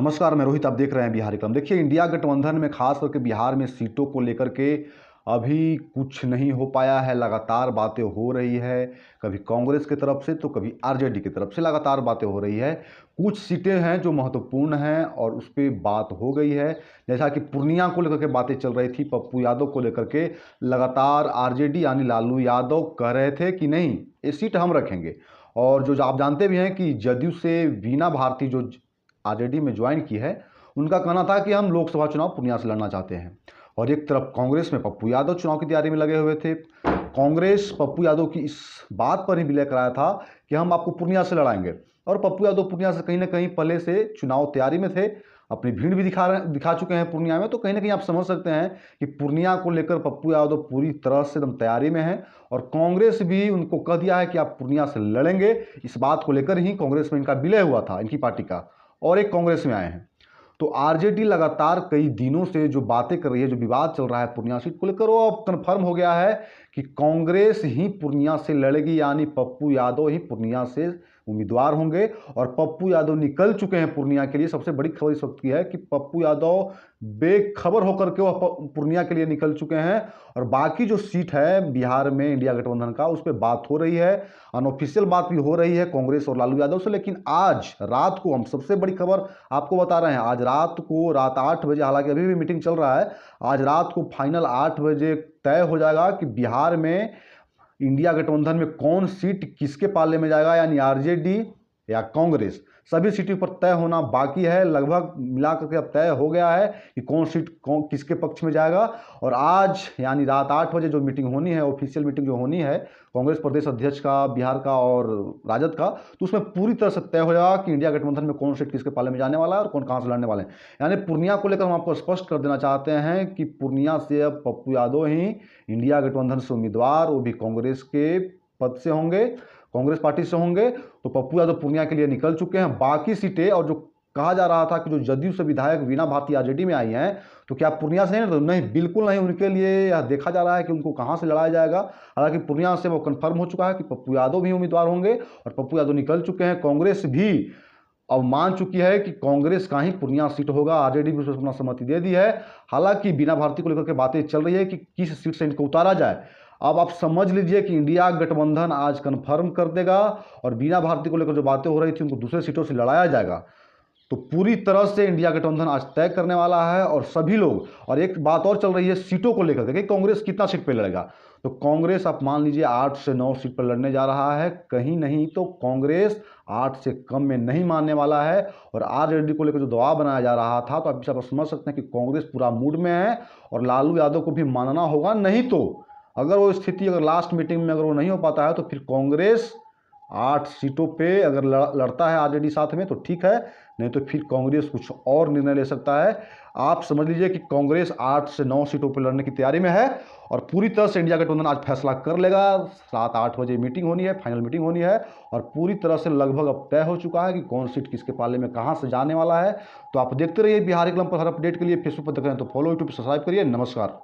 नमस्कार, मैं रोहित। आप देख रहे हैं बिहारी क्रम। देखिए, इंडिया गठबंधन में खास करके बिहार में सीटों को लेकर के अभी कुछ नहीं हो पाया है। लगातार बातें हो रही है, कभी कांग्रेस की तरफ से तो कभी आरजेडी की तरफ से लगातार बातें हो रही है। कुछ सीटें हैं जो महत्वपूर्ण हैं और उस पर बात हो गई है। जैसा कि पूर्णिया को लेकर के बातें चल रही थी, पप्पू यादव को लेकर के लगातार आरजेडी यानी लालू यादव कह रहे थे कि नहीं, ये सीट हम रखेंगे। और जो आप जानते भी हैं कि जदयू से वीणा भारती जो आरजेडी में ज्वाइन की है, उनका कहना था कि हम लोकसभा चुनाव पूर्णिया से लड़ना चाहते हैं। और एक तरफ कांग्रेस में पप्पू यादव चुनाव की तैयारी में लगे हुए थे। कांग्रेस पप्पू यादव की इस बात पर ही विलय कराया था कि हम आपको पूर्णिया से लड़ाएंगे। और पप्पू यादव पूर्णिया से कहीं ना कहीं पहले से चुनाव तैयारी में थे, अपनी भीड़ भी दिखा चुके हैं पूर्णिया में। तो कहीं ना कहीं आप समझ सकते हैं कि पूर्णिया को लेकर पप्पू यादव पूरी तरह से एकदम तैयारी में है। और कांग्रेस भी उनको कह दिया है कि आप पूर्णिया से लड़ेंगे। इस बात को लेकर ही कांग्रेस में इनका विलय हुआ था, इनकी पार्टी का, और एक कांग्रेस में आए हैं। तो आरजेडी लगातार कई दिनों से जो बातें कर रही है, जो विवाद चल रहा है पूर्णिया सीट को लेकर, वो अब कन्फर्म हो गया है कि कांग्रेस ही पूर्णिया से लड़ेगी, यानी पप्पू यादव ही पूर्णिया से उम्मीदवार होंगे। और पप्पू यादव निकल चुके हैं पूर्णिया के लिए। सबसे बड़ी खबर इस वक्त की है कि पप्पू यादव बेखबर होकर के वह पूर्णिया के लिए निकल चुके हैं। और बाकी जो सीट है बिहार में इंडिया गठबंधन का, उस पर बात हो रही है, अनऑफिशियल बात भी हो रही है कांग्रेस और लालू यादव से। लेकिन आज रात को हम सबसे बड़ी खबर आपको बता रहे हैं। आज रात 8 बजे, हालांकि अभी भी मीटिंग चल रहा है, आज रात को फाइनल 8 बजे तय हो जाएगा कि बिहार में इंडिया गठबंधन में कौन सीट किसके पाले में जाएगा, यानी आरजेडी या कांग्रेस। सभी सीटों पर तय होना बाकी है। लगभग मिलाकर के अब तय हो गया है कि कौन सीट किसके पक्ष में जाएगा। और आज यानी रात 8 बजे जो मीटिंग होनी है, ऑफिशियल मीटिंग जो होनी है कांग्रेस प्रदेश अध्यक्ष का, बिहार का और राजद का, तो उसमें पूरी तरह से तय हो जाएगा कि इंडिया गठबंधन में कौन सीट किसके पाले में जाने वाला है और कौन कहाँ से लड़ने वाले हैं। यानी पूर्णिया को लेकर हम आपको स्पष्ट कर देना चाहते हैं कि पूर्णिया से अब पप्पू यादव ही इंडिया गठबंधन से उम्मीदवार, वो भी कांग्रेस के पद से होंगे, कांग्रेस पार्टी से होंगे। तो पप्पू यादव पूर्णिया के लिए निकल चुके हैं। बाकी सीटें, और जो कहा जा रहा था कि जो जदयू से विधायक वीणा भारती आरजेडी में आई हैं, तो क्या पूर्णिया से नहीं? तो नहीं, बिल्कुल नहीं। उनके लिए यह देखा जा रहा है कि उनको कहां से लड़ाया जाएगा। हालांकि पूर्णिया से वो कंफर्म हो चुका है कि पप्पू यादव भी उम्मीदवार होंगे और पप्पू यादव निकल चुके हैं। कांग्रेस भी अब मान चुकी है कि कांग्रेस का ही पूर्णिया सीट होगा। आरजेडी भी उसमें अपना सहमति दे दी है। हालांकि वीणा भारती को लेकर के बातें चल रही है कि किस सीट से इनको उतारा जाए। अब आप समझ लीजिए कि इंडिया गठबंधन आज कंफर्म कर देगा और वीणा भारती को लेकर जो बातें हो रही थी, उनको दूसरे सीटों से लड़ाया जाएगा। तो पूरी तरह से इंडिया गठबंधन आज तय करने वाला है। और सभी लोग, और एक बात और चल रही है सीटों को लेकर के, कांग्रेस कितना सीट पे लड़ेगा। तो कांग्रेस आप मान लीजिए 8 से 9 सीट पर लड़ने जा रहा है। कहीं नहीं तो कांग्रेस 8 से कम में नहीं मानने वाला है। और आरजेडी को लेकर जो दबाव बनाया जा रहा था, तो आप समझ सकते हैं कि कांग्रेस पूरा मूड में है और लालू यादव को भी मानना होगा। नहीं तो अगर वो स्थिति, अगर लास्ट मीटिंग में अगर वो नहीं हो पाता है, तो फिर कांग्रेस 8 सीटों पे अगर लड़ता है आरजेडी साथ में तो ठीक है, नहीं तो फिर कांग्रेस कुछ और निर्णय ले सकता है। आप समझ लीजिए कि कांग्रेस 8 से 9 सीटों पर लड़ने की तैयारी में है और पूरी तरह से इंडिया गठबंधन आज फैसला कर लेगा। रात 8 बजे मीटिंग होनी है, फाइनल मीटिंग होनी है और पूरी तरह से लगभग अब तय हो चुका है कि कौन सीट किसके पाले में कहाँ से जाने वाला है। तो आप देखते रहिए बिहारी क्लब पर हर अपडेट के लिए। फेसबुक पर देख रहे हैं तो फॉलो, यूट्यूब पर सब्सक्राइब करिए। नमस्कार।